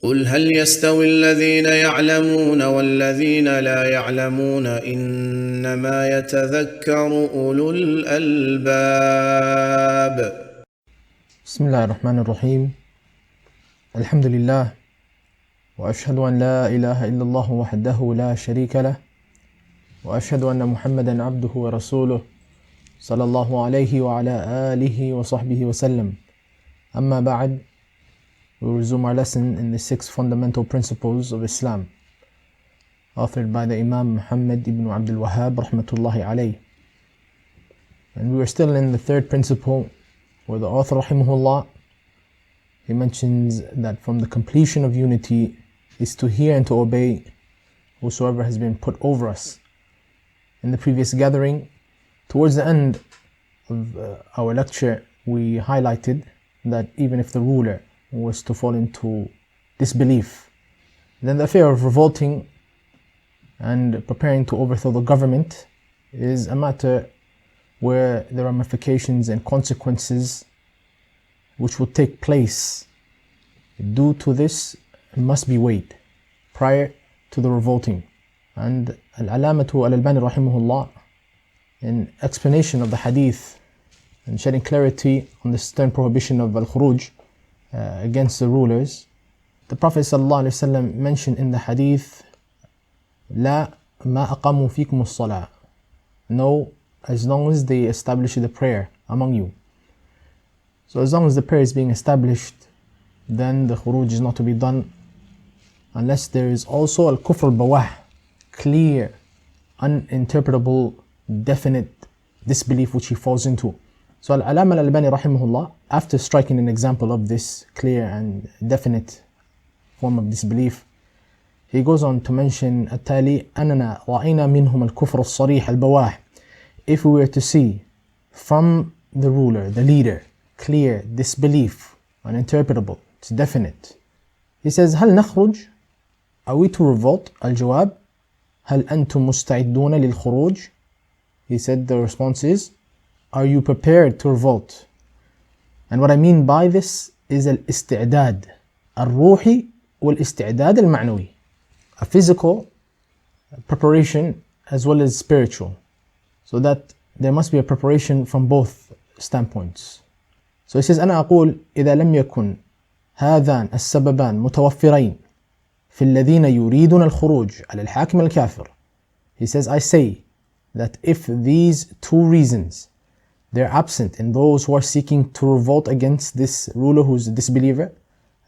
قل هل يستوي الذين يعلمون والذين لا يعلمون إنما يتذكر أولو الألباب. بسم الله الرحمن الرحيم. الحمد لله، وأشهد أن لا إله إلا الله وحده لا شريك له، وأشهد أن محمدا عبده ورسوله صلى الله عليه وعلى آله وصحبه وسلم. أما بعد, we resume our lesson in the 6 fundamental principles of Islam, authored by the Imam Muhammad ibn Abdul Wahhab rahmatullahi alayh. And we are still in the third principle, where the author rahimahullah, he mentions that from the completion of unity is to hear and to obey whosoever has been put over us. In the previous gathering, towards the end of our lecture, we highlighted that even if the ruler was to fall into disbelief, then the affair of revolting and preparing to overthrow the government is a matter where the ramifications and consequences which will take place due to this must be weighed prior to the revolting. And Al-Alamatu Al-Albani rahimahullah, in explanation of the hadith and shedding clarity on the stern prohibition of al-khuruj against the rulers, the Prophet ﷺ mentioned in the hadith, لا ما أقاموا فيكم الصلاة, no, as long as they establish the prayer among you. So as long as the prayer is being established, then the khuruj is not to be done, unless there is also al-kufr al-bawah, clear, uninterpretable, definite disbelief which he falls into. So Al-Alama Al-Albani rahimahullah, after striking an example of this clear and definite form of disbelief, he goes on to mention التالي أننا رأينا منهم الكفر الصريح البواح. If we were to see from the ruler, the leader, clear disbelief, uninterpretable, it's definite. He says هل نخرج? Are we to revolt? الجواب هل أنتم مستعدون للخروج? He said the response is, are you prepared to revolt? And what I mean by this is الاستعداد الروحي والاستعداد المعنوي, a physical preparation as well as spiritual, so that there must be a preparation from both standpoints. So he says أنا أقول إذا لم يكن هذان السببان متوفرين في الذين يريدون الخروج على الحاكم الكافر. He says, I say that if these two reasons, they're absent in those who are seeking to revolt against this ruler who's a disbeliever,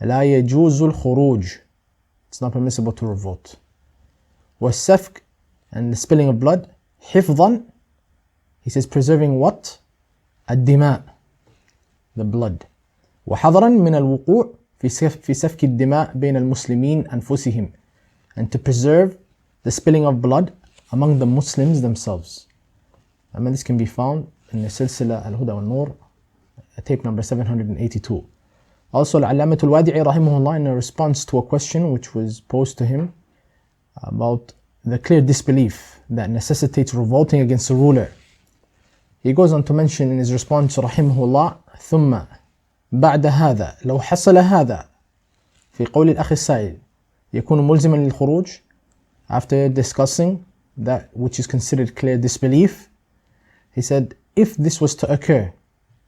لا يجوز الخروج, it's not permissible to revolt. والسفك, and the spilling of blood, حفظا, he says preserving what? الدماء, the blood. وحذرا من الوقوع في سفك الدماء بين المسلمين أنفسهم, and to preserve the spilling of blood among the Muslims themselves. And this can be found in the Silsila Al-Huda wal-Nur, tape number 782. Also, Al-Allamatul Wadi'i rahimahullah, in a response to a question which was posed to him about the clear disbelief that necessitates revolting against the ruler, he goes on to mention in his response rahimahullah, ثم بعد هذا لو حصل هذا في قول الأخ السائل يكون ملزما للخروج. After discussing that which is considered clear disbelief, he said, if this was to occur,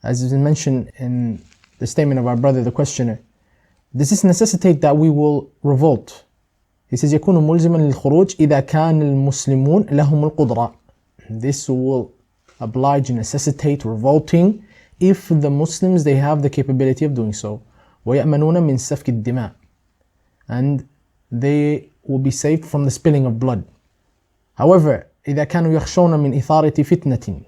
as is mentioned in the statement of our brother, the questioner, does this necessitate that we will revolt? He says, يكون ملزما للخروج إذا كان المسلمون لهم القدرة. This will oblige and necessitate revolting if the Muslims, they have the capability of doing so. ويأمنون من سفك الدماء, and they will be saved from the spilling of blood. However, إذا كانوا يخشون من إثارة فتنة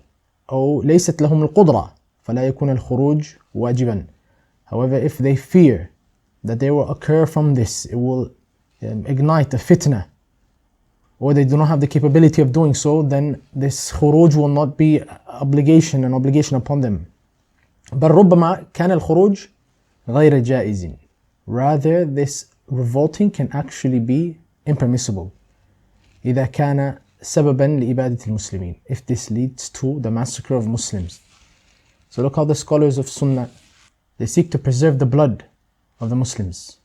أو ليست لهم القدرة فلا يكون الخروج واجبا. However, if they fear that they will occur from this, it will ignite a fitna, or they do not have the capability of doing so, then this khuruj will not be an obligation upon them. بل ربما كان الخروج غير جائز. Rather, this revolting can actually be impermissible. إذا كان سببا لإبادة المسلمين, if this leads to the massacre of Muslims. So look how the scholars of Sunnah, they seek to preserve the blood of the Muslims.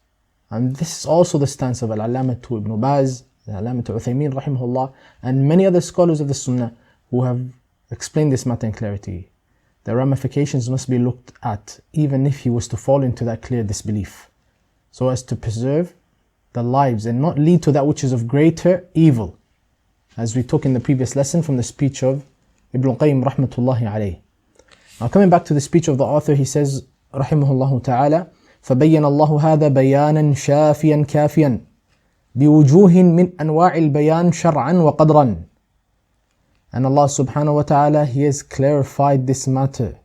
And this is also the stance of Al-Allamah Ibn Baz, Al-Allamah Uthaymin rahimahullah, and many other scholars of the Sunnah who have explained this matter in clarity. The ramifications must be looked at even if he was to fall into that clear disbelief, so as to preserve the lives and not lead to that which is of greater evil, as we took in the previous lesson from the speech of Ibn Qayyim rahmatullahi alayh. Now coming back to the speech of the author, he says rahimahullah ta'ala, فَبَيَّنَ اللَّهُ هَذَا بَيَانًا شَافِيًا كَافِيًا بِوُجُوهٍ مِّنْ أَنْوَاعِ الْبَيَانِ شَرْعًا وَقَدْرًا. And Allah subhanahu wa ta'ala, He has clarified this matter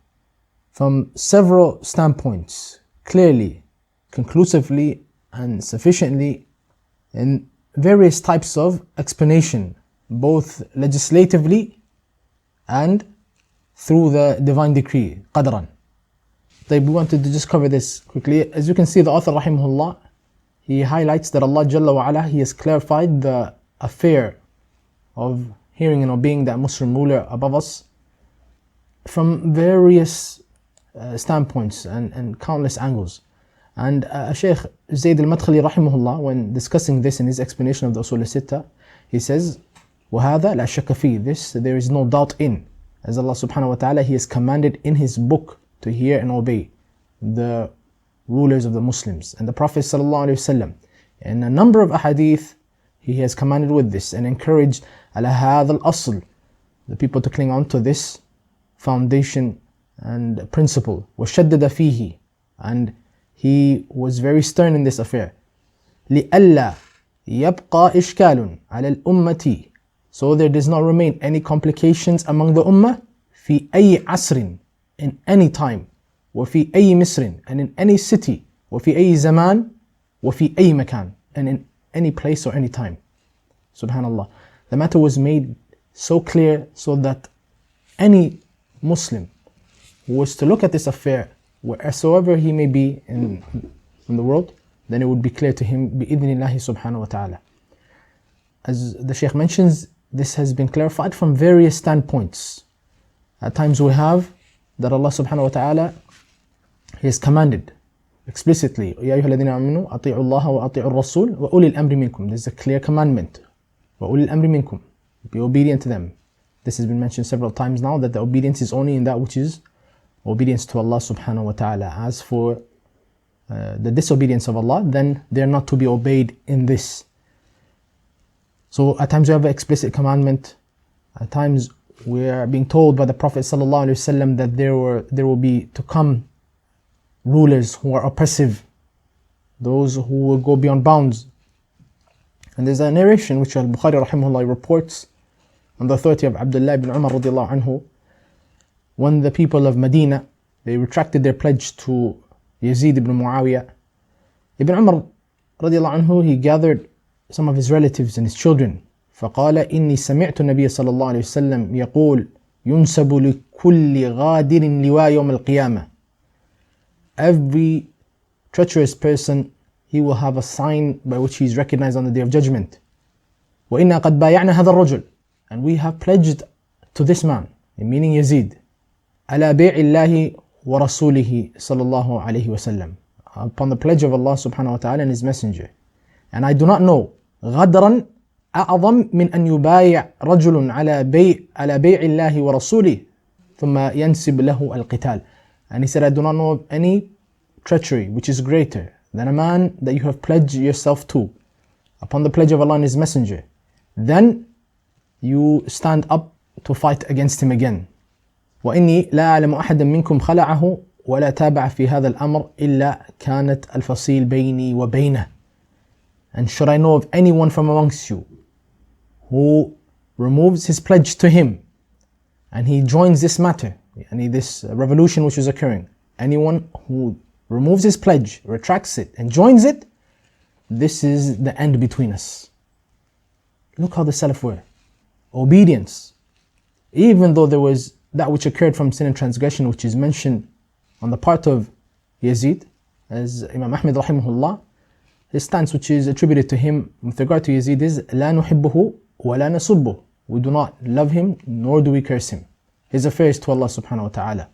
from several standpoints, clearly, conclusively and sufficiently, in various types of explanation, both legislatively and through the divine decree, qadran. We wanted to just cover this quickly. As you can see, the author rahimahullah, he highlights that Allah Jalla wa Ala, He has clarified the affair of hearing and obeying that Muslim ruler above us from various standpoints and countless angles. And Shaykh Zayd al-Madkhali rahimahullah, when discussing this in his explanation of the Usul al-Sitta, he says, وَهَذَا لَا شَكَّ فِيهِ, this there is no doubt in, as Allah subhanahu wa ta'ala, He has commanded in His book to hear and obey the rulers of the Muslims. And the Prophet sallallahu alaihi wasallam, in a number of ahadith, he has commanded with this and encouraged ala hadha al-asl, the people to cling on to this foundation and principle. وَشَدَّدَ فِيهِ, and he was very stern in this affair. لِأَلَّا يَبْقَى إِشْكَالٌ عَلَى الْأُمَّةِ, so there does not remain any complications among the ummah, في أي عصر, in any time, وفي أي مصر, and in any city, وفي أي زمان, وفي أي مكان, and in any place or any time. Subhanallah. The matter was made so clear so that any Muslim who was to look at this affair, wheresoever he may be in the world, then it would be clear to him bi'idhnillahi subhanahu wa ta'ala. As the Shaykh mentions, this has been clarified from various standpoints. At times we have that Allah subhanahu wa ta'ala, He has commanded explicitly, يَا أَيُّهَا الَّذِينَ آمَنُوا أَطِيعُوا اللَّهَ وَأَطِيعُوا الرَّسُولَ وَأُولِي الْأَمْرِ مِنْكُمْ. This is a clear commandment. وَأُولِي الْأَمْرِ مِنْكُمْ. Be obedient to them. This has been mentioned several times now, that the obedience is only in that which is obedience to Allah subhanahu wa ta'ala. As for the disobedience of Allah, then they are not to be obeyed in this. So at times we have an explicit commandment. At times we are being told by the Prophet sallallahu alaihi wasallam that there will be to come rulers who are oppressive, those who will go beyond bounds. And there's a narration which Al-Bukhari rahimahullah reports on the authority of Abdullah ibn Umar radiallahu anhu, when the people of Medina, they retracted their pledge to Yazid ibn Muawiyah. Ibn Umar radiallahu anhu, he gathered some of his relatives and his children. فقال إني سمعت النبي صلى الله عليه وسلم يقول ينسب لكل غادر لواء يوم القيامة. Every treacherous person, he will have a sign by which he is recognized on the Day of Judgment. وإنا قد بايعنا هذا الرجل, and we have pledged to this man, meaning Yazid, على بيع الله ورسوله صلى الله عليه وسلم, upon the pledge of Allah subhanahu wa ta'ala and His Messenger. And I do not know غدرا أعظم من أن يبايع رجل على بيع الله ورسوله ثم ينسب له القتال. And he said, I do not know of any treachery which is greater than a man that you have pledged yourself to upon the pledge of Allah and His Messenger. Then you stand up to fight against him again. وإني لا أعلم أحدا منكم خلعه ولا تابع في هذا الأمر إلا كانت الفصيل بيني وبينه. And should I know of anyone from amongst you who removes his pledge to him and he joins this matter, and this revolution which is occurring, anyone who removes his pledge, retracts it and joins it, this is the end between us. Look how the Salaf were. Obedience. Even though there was that which occurred from sin and transgression, which is mentioned on the part of Yazid, as Imam Ahmed rahimahullah, his stance which is attributed to him with regard to Yazid is لا نحبه ولا نسبه. We do not love him nor do we curse him. His affairs to Allah subhanahu wa ta'ala.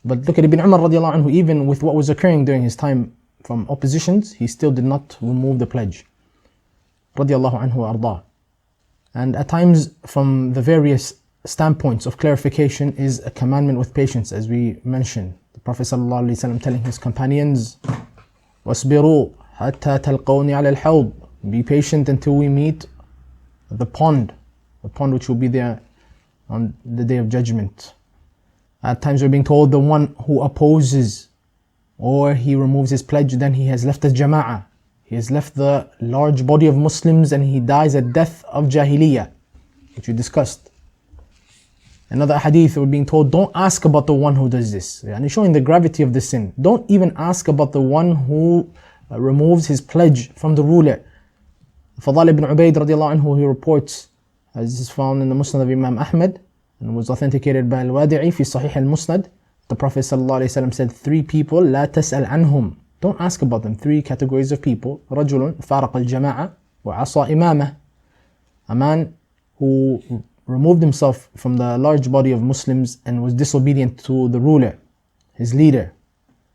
But look at Ibn Umar radiallahu anhu, even with what was occurring during his time from oppositions, he still did not remove the pledge. Radiallahu anhu wa arda. And at times, from the various standpoints of clarification is a commandment with patience, as we mentioned. The Prophet ﷺ telling his companions, وَاصْبِرُوا حَتَّى تَلْقَوْنِ عَلَى الْحَوْضِ, be patient until we meet the pond which will be there on the day of judgment. At times we're being told the one who opposes or he removes his pledge, then he has left the jama'ah. He has left the large body of Muslims and he dies at death of Jahiliyyah, which we discussed. Another hadith, we're being told, don't ask about the one who does this. And showing the gravity of the sin. Don't even ask about the one who removes his pledge from the ruler. Fadal ibn Ubayd radiallahu anhu, he reports, as is found in the Musnad of Imam Ahmad, and was authenticated by Al-Wadi'i fi Sahih al-Musnad, the Prophet ﷺ said, 3 people, لا تسأل عنهم. Don't ask about them. 3 categories of people. رجل فارق الجماعة وعصى إمامه. A man who removed himself from the large body of Muslims and was disobedient to the ruler, his leader.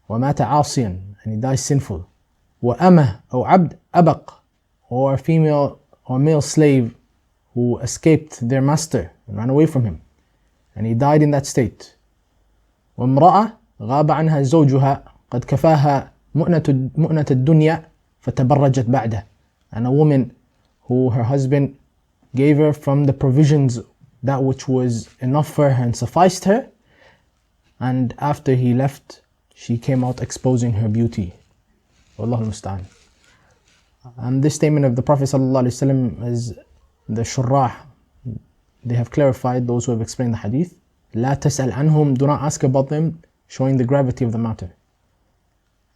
ومات عاصيا, and he dies sinful. وأمه أو عبد أبق, or female or male slave who escaped their master and ran away from him, and he died in that state. وامرأة غاب عنها زوجها قد كفاها مؤنة الدنيا فتبرجت بعده, and a woman who her husband gave her from the provisions that which was enough for her and sufficed her, and after he left she came out exposing her beauty. Wallahu musta'an. And this statement of the Prophet ﷺ is the shurrah, they have clarified, those who have explained the hadith, لا تسأل عنهم, do not ask about them, showing the gravity of the matter.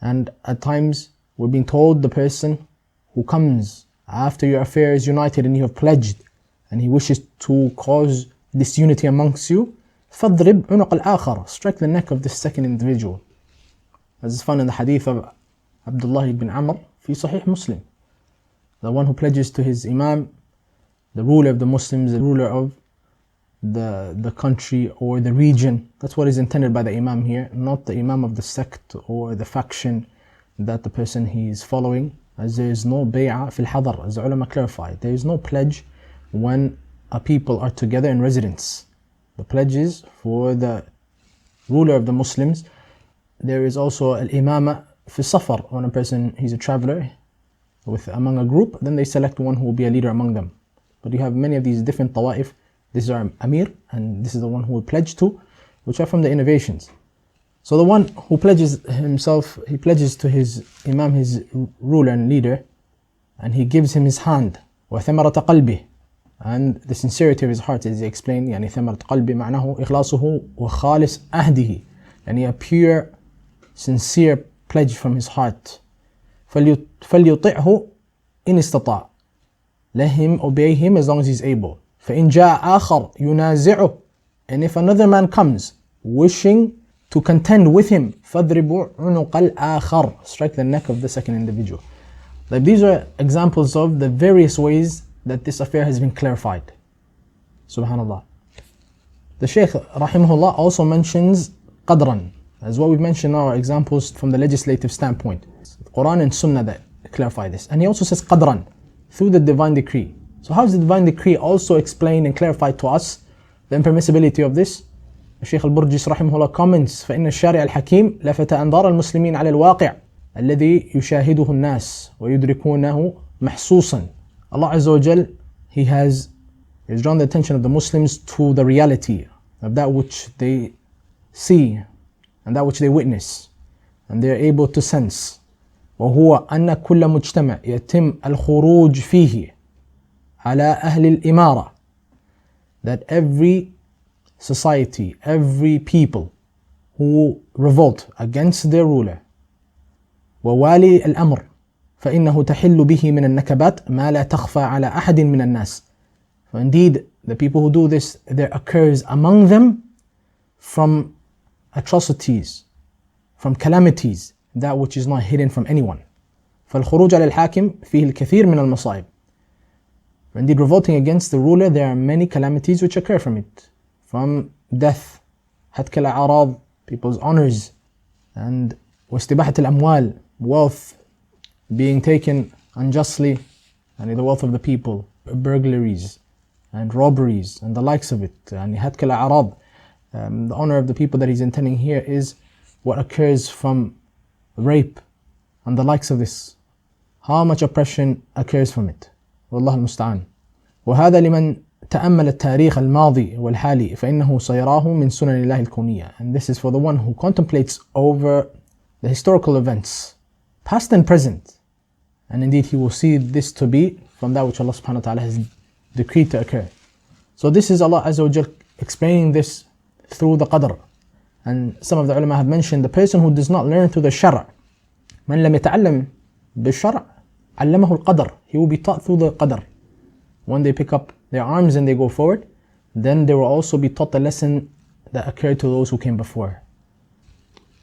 And at times we're being told the person who comes after your affair is united and you have pledged and he wishes to cause disunity amongst you, فَضْرِبْ عُنُقَ الْآخَرِ, strike the neck of this second individual. As is found in the hadith of Abdullah ibn Amr fi Sahih Muslim. The one who pledges to his imam, the ruler of the Muslims, the ruler of the country or the region. That's what is intended by the imam here, not the imam of the sect or the faction that the person he is following, as there is no bay'ah fil hadar, as the ulama clarified. There is no pledge when a people are together in residence. The pledge is for the ruler of the Muslims. There is also al-imama fi safar, when a person, he's a traveler among a group, then they select one who will be a leader among them. But you have many of these different tawa'if. This is our Amir, and this is the one who will pledge to, which are from the innovations. So the one who pledges himself, he pledges to his Imam, his ruler and leader, and he gives him his hand. وَثَمَرَةَ قَلْبِهِ, and the sincerity of his heart, as he explained, يعني ثمرة قلبه معناه إخلاصه وخالص أهده, and a pure, sincere pledge from his heart. فَلْيُطِعْهُ إِنِ اسْتَطَاعَ, let him obey him as long as he's able. فَإِنْ جَاءَ آخَرْ يُنَازِعُهُ, and if another man comes wishing to contend with him, فَضْرِبُوا عُنُقَ الْآخَرِ, strike the neck of the second individual. Like, these are examples of the various ways that this affair has been clarified. Subhanallah. The Shaykh rahimahullah also mentions qadran, as what we've mentioned now are examples from the legislative standpoint. Quran and Sunnah that clarify this. And he also says qadran, through the divine decree. So how does the divine decree also explain and clarify to us the impermissibility of this? Shaykh al-Burjis rahimahullah comments, فإن الشارع الحكيم لفت أنظار المسلمين على الواقع الذي يشاهده الناس ويدركونه محسوسا. Allah Azza wa Jal, He has drawn the attention of the Muslims to the reality of that which they see and that which they witness and they are able to sense. وهو أن كل مجتمع يتم الخروج فيه على أهل الإمارة, that every society, every people who revolt against their ruler, ووالي الأمر فإنه تحل به من النكبات ما لا تخفى على أحد من الناس. For indeed, the people who do this, there occurs among them from atrocities, from calamities, that which is not hidden from anyone. فالخروج على الحاكم فيه الكثير من المصائب. For indeed, revolting against the ruler, there are many calamities which occur from it, from death, هتك الأعراض, people's honors, and واستباحة الأموال, wealth being taken unjustly, and the wealth of the people, burglaries and robberies and the likes of it, and hatk al-a'rad. The honor of the people that he's intending here is what occurs from rape and the likes of this. How much oppression occurs from it. والله المستعان. وهذا لمن تأمل التاريخ الماضي والحالي فإنه سيراه من سنن الله الكونية. And this is for the one who contemplates over the historical events, past and present. And indeed he will see this to be from that which Allah subhanahu wa ta'ala has decreed to occur. So this is Allah Azza wa Jal explaining this through the qadr. And some of the ulama have mentioned the person who does not learn through the shara', من لم يتعلم بالشرع علمه القدر. He will be taught through the qadr. When they pick up their arms and they go forward, then they will also be taught the lesson that occurred to those who came before.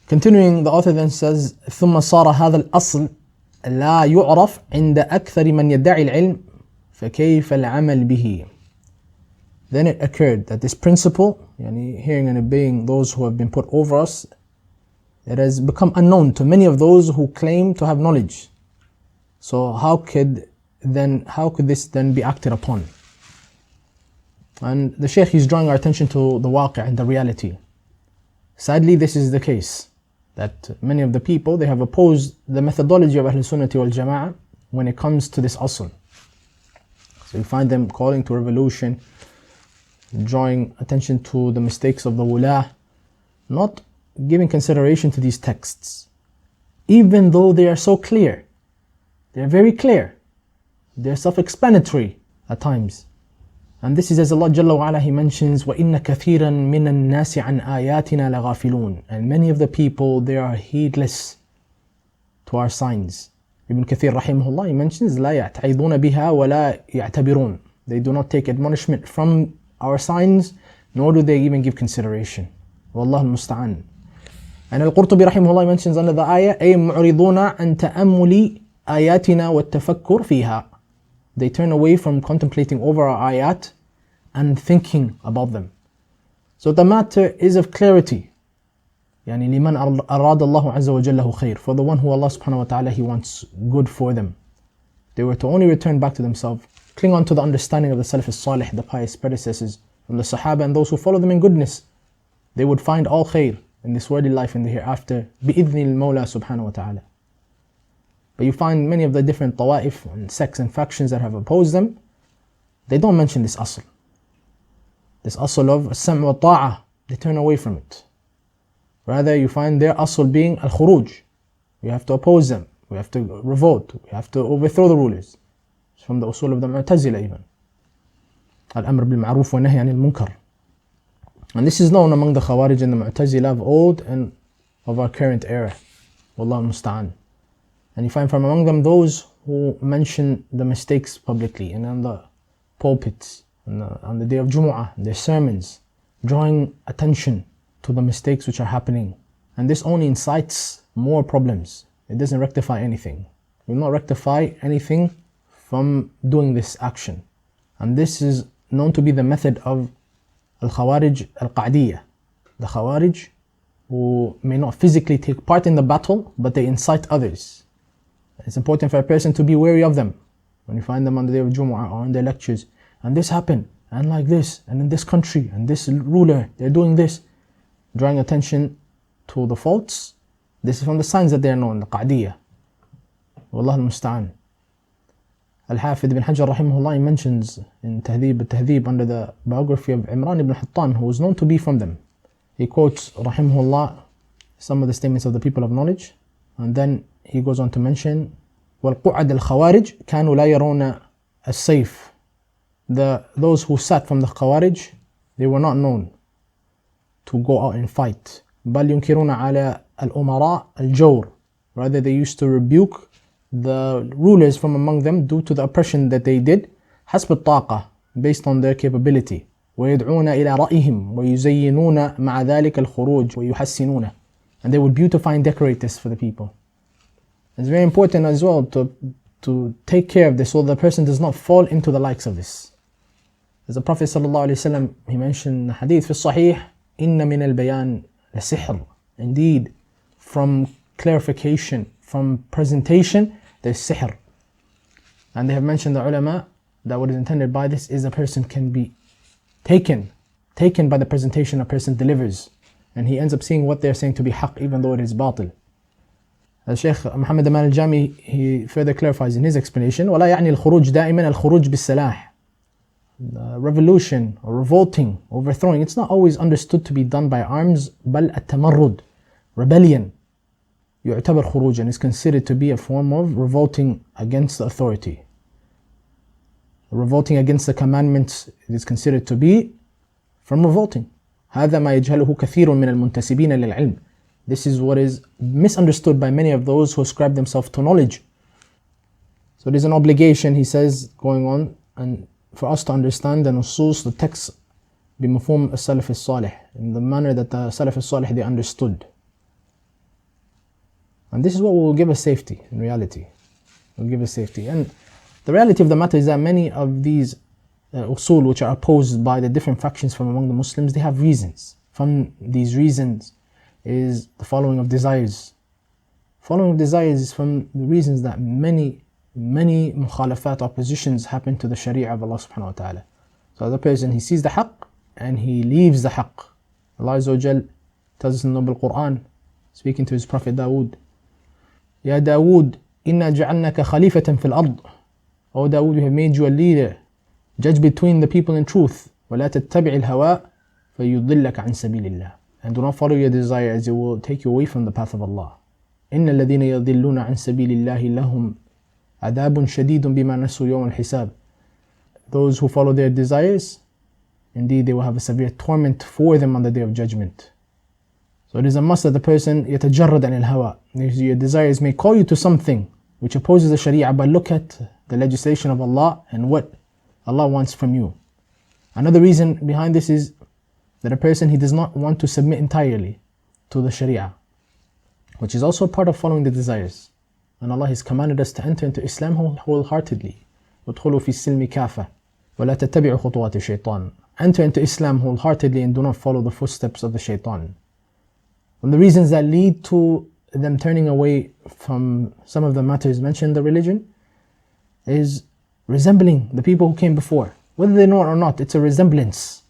Continuing, the author then says, ثم صار هذا الأصل لا يعرف عند أكثر من يدعي العلم فكيف العمل به. Then it occurred that this principle, hearing and obeying those who have been put over us, it has become unknown to many of those who claim to have knowledge. So how could this then be acted upon? And the Shaykh is drawing our attention to the waqi' and the reality. Sadly, this is the case, that many of the people, they have opposed the methodology of Ahl Sunnati wal Jama'ah when it comes to this asl. So you find them calling to revolution, drawing attention to the mistakes of the wula, not giving consideration to these texts, even though they are so clear. They are very clear. They are self-explanatory at times. And this is as Allah Jalla wa Ala, He mentions, وَإِنَّ كَثِيرًا مِنَ النَّاسِ عَنْ آيَاتِنَا لَغَافِلُونَ. And many of the people, they are heedless to our signs. Ibn Kathir rahimahullah, he mentions, لَا يَعْتَعِذُونَ بِهَا وَلَا يَعْتَبِرُونَ. They do not take admonishment from our signs, nor do they even give consideration. Wallahu al-musta'an. And Al-Qurtubi rahimahullah mentions under the ayah, أي معرضون عن تأمل آياتنا والتفكر فيها. They turn away from contemplating over our ayat and thinking about them. So the matter is of clarity. لمن أراد الله عز وجل له خير. For the one who Allah subhanahu wa ta'ala, He wants good for them. They were to only return back to themselves, cling on to the understanding of the Salaf al-Salih, the pious predecessors, from the Sahaba and those who follow them in goodness. They would find all khair in this worldly life and the hereafter, بِإِذْنِ الْمَوْلَى subhanahu wa ta'ala. But you find many of the different tawa'if and sects and factions that have opposed them, they don't mention this asl. This asl of as-sam' wa ta'ah, they turn away from it. Rather, you find their asl being al-khuruj. We have to oppose them, we have to revolt, we have to overthrow the rulers. It's from the usul of the Mu'tazila even. Al-amr bil-ma'ruf wa nahy anil munkar. And this is known among the Khawarij and the Mu'tazila of old and of our current era. Wallahu musta'an. And you find from among them those who mention the mistakes publicly and on the pulpits, on the day of Jumu'ah, their sermons, drawing attention to the mistakes which are happening. And this only incites more problems. It doesn't rectify anything. It will not rectify anything from doing this action. And this is known to be the method of Al-Khawarij Al-Qa'diyah. The Khawarij who may not physically take part in the battle, but they incite others. It's important for a person to be wary of them when you find them on the day of Jumu'ah or in their lectures. And this happened, and like this, and in this country, and this ruler, they're doing this. Drawing attention to the faults. This is from the signs that they are known, the Qa'diyah. Wallahu al-musta'an. Al-Hafidh ibn Hajar rahimahullah mentions in Tahdhib al-Tahdhib under the biography of Imran ibn Hattan, who was known to be from them. He quotes rahimahullah some of the statements of the people of knowledge, and then he goes on to mention وَالْقُعَدَ الْخَوَارِجِ كَانُوا لَا يَرَوْنَ السَّيْفِ. Those who sat from the Khawarij, they were not known to go out and fight. بَلْ يُنْكِرُونَ عَلَى الْأُمَرَاءِ الْجَوْرِ. Rather, they used to rebuke the rulers from among them due to the oppression that they did, حسب الطاقة, based on their capability. وَيَدْعُونَ إِلَى رَأْيِهِمْ وَيُزَيِّنُونَ مَعَ ذَلِكَ الْخُرُوجِ وَيُحَسِّنُونَ. And they would beautify and decorate this for the people. It's very important as well to take care of this so the person does not fall into the likes of this. As the Prophet ﷺ, he mentioned in the hadith fi sahih, إِنَّ مِنَ الْبَيَانِ لَسِحْرٍ. Indeed, from clarification, from presentation, there's sihr. And they have mentioned, the ulama, that what is intended by this is a person can be taken by the presentation a person delivers, and he ends up seeing what they're saying to be haqq, even though it is batil. Shaykh Muhammad Aman al-Jami, he further clarifies in his explanation, وَلَا يعني الخروج دائما الخروج بالسلاح. Revolution or revolting, overthrowing, it's not always understood to be done by arms, بل التمرد, rebellion, يعتبر خروجا, is considered to be a form of revolting against the authority. Revolting against the commandments, it is considered to be from revolting. هذا ما يجهله كثير من المنتسبين للعلم. This is what is misunderstood by many of those who ascribe themselves to knowledge. So it is an obligation, he says, going on, and for us to understand the nusus, the text, بمفهوم السلف الصالح, in the manner that the Salaf al-Salih they understood. And this is what will give us safety, in reality. It will give us safety. And the reality of the matter is that many of these usul which are opposed by the different factions from among the Muslims, they have reasons. From these reasons is the following of desires. Following of desires is from the reasons that many mukhalafat, oppositions happen to the sharia of Allah subhanahu wa ta'ala. So the person, he sees the haqq and he leaves the haqq. Allah Azza wa Jal tells us in the Noble Quran, speaking to his Prophet Dawood, Ya Dawood, inna ja'alnaka khalifatan fil ard. O Dawood, we have made you a leader. Judge between the people in truth. وَلَا تَتَّبِعِ الْهَوَىٰ فَيُضِلَّكَ عَنْ سَبِيلِ اللَّهِ. And do not follow your desire, as it will take you away from the path of Allah. إِنَّ الَّذِينَ يَضِلُّونَ عَنْ سَبِيلِ اللَّهِ لَهُمْ عَذَابٌ شَدِيدٌ بِمَا نَسُوا يَوْمَ الْحِسَابِ. Those who follow their desires, indeed they will have a severe torment for them on the day of judgment. So it is a must that the person يتجرد عن الهوى. Your desires may call you to something which opposes the sharia, but look at the legislation of Allah and what Allah wants from you. Another reason behind this is that a person, he does not want to submit entirely to the sharia, which is also part of following the desires. And Allah has commanded us to enter into Islam wholeheartedly. وَادْخُلُوا فِي السِّلْمِ كَافَةً وَلَا تَتَّبِعُوا خُطُوَاتِ الشَّيْطَانِ. Enter into Islam wholeheartedly and do not follow the footsteps of the shaitan. One of the reasons that lead to them turning away from some of the matters mentioned in the religion is resembling the people who came before. Whether they know it or not, it's a resemblance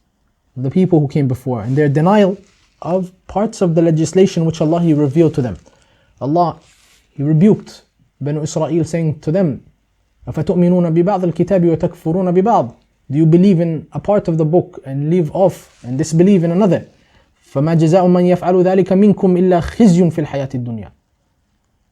of the people who came before, and their denial of parts of the legislation which Allah He revealed to them. Allah, He rebuked Banu Israel, saying to them, أَفَتُؤْمِنُونَ بِبَعْضِ الْكِتَابِ وَتَكْفُرُونَ بِبَعْضِ. Do you believe in a part of the book and leave off and disbelieve in another? فَمَا جَزَاءُ مَنْ يَفْعَلُ ذَلِكَ مِنْكُمْ إِلَّا خِزْيٌ فِي الْحَيَاةِ الدُّنْيَا.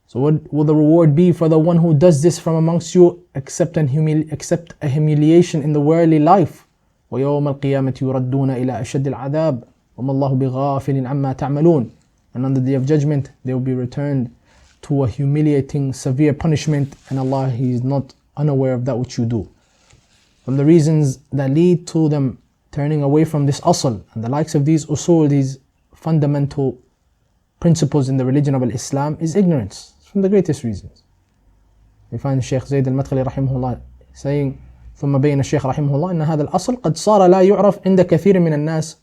So what will the reward be for the one who does this from amongst you, except a humiliation in the worldly life? وَيَوْمَ الْقِيَامَةِ يُرَدُّونَ إِلَىٰ أَشَدِّ الْعَذَابِ وَمَا اللَّهُ بِغَافِلٍ عَمَّا تَعْمَلُونَ. And on the day of judgment, they will be returned to a humiliating, severe punishment, and Allah, He is not unaware of that which you do. From the reasons that lead to them turning away from this asl and the likes of these usul, these fundamental principles in the religion of Islam, is ignorance. It's from the greatest reasons. We find Shaykh Zayd al-Madkhali rahimahullah saying, ثم بين الشيخ رحمه الله أن هذا الأصل قد صار لا يعرف عند كثير من الناس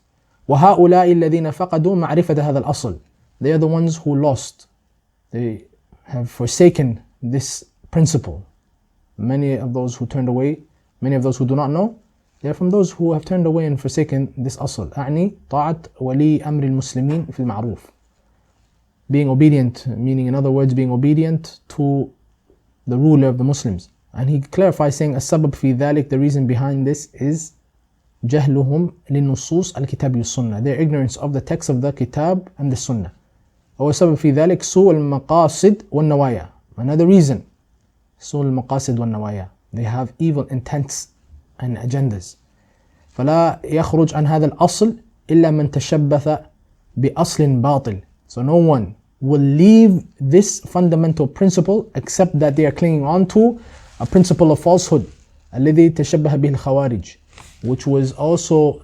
وهؤلاء الذين فقدوا معرفة هذا الأصل. They are the ones who lost. They have forsaken this principle. Many of those who turned away, many of those who do not know, they are from those who have turned away and forsaken this asl. أعني طاعة ولي أمر المسلمين في المعروف. Being obedient, meaning in other words, being obedient to the ruler of the Muslims. And he clarifies saying, السبب في ذلك, the reason behind this is جهلهم للنصوص الكتاب والسنة. Their ignorance of the text of the Kitab and the Sunnah. والسبب في ذلك سوء المقاصد والنوايا. Another reason, سوء المقاصد والنوايا. They have evil intents and agendas. فلا يخرج عن هذا الأصل إلا من تشبث بأصل باطل. So no one will leave this fundamental principle except that they are clinging on to a principle of falsehood, الذي تشبه به الخوارج, which was also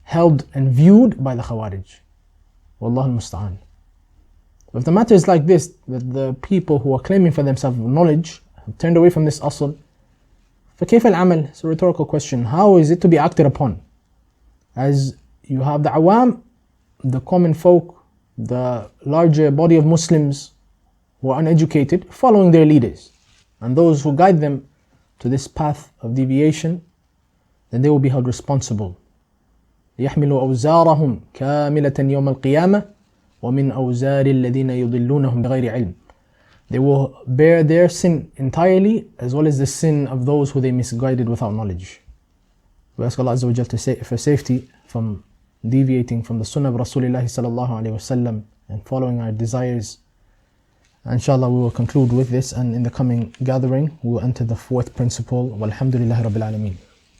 held and viewed by the Khawarij. Wallahu al-musta'an. If the matter is like this, that the people who are claiming for themselves knowledge have turned away from this asl, فكيف العمل? It's a rhetorical question. How is it to be acted upon? As you have the awam, the common folk, the larger body of Muslims who are uneducated following their leaders. And those who guide them to this path of deviation, then they will be held responsible. ليحملوا أوزارهم كاملة يوم القيامة ومن أوزار الذين يضلونهم بغير علم. They will bear their sin entirely, as well as the sin of those who they misguided without knowledge. We ask Allah Azza wa Jal to say for safety from deviating from the Sunnah of Rasulullah sallallahu alaihi wasallam and following our desires. Inshallah, we will conclude with this, and in the coming gathering we will enter the fourth principle. Walhamdulillahi Rabbil Alameen.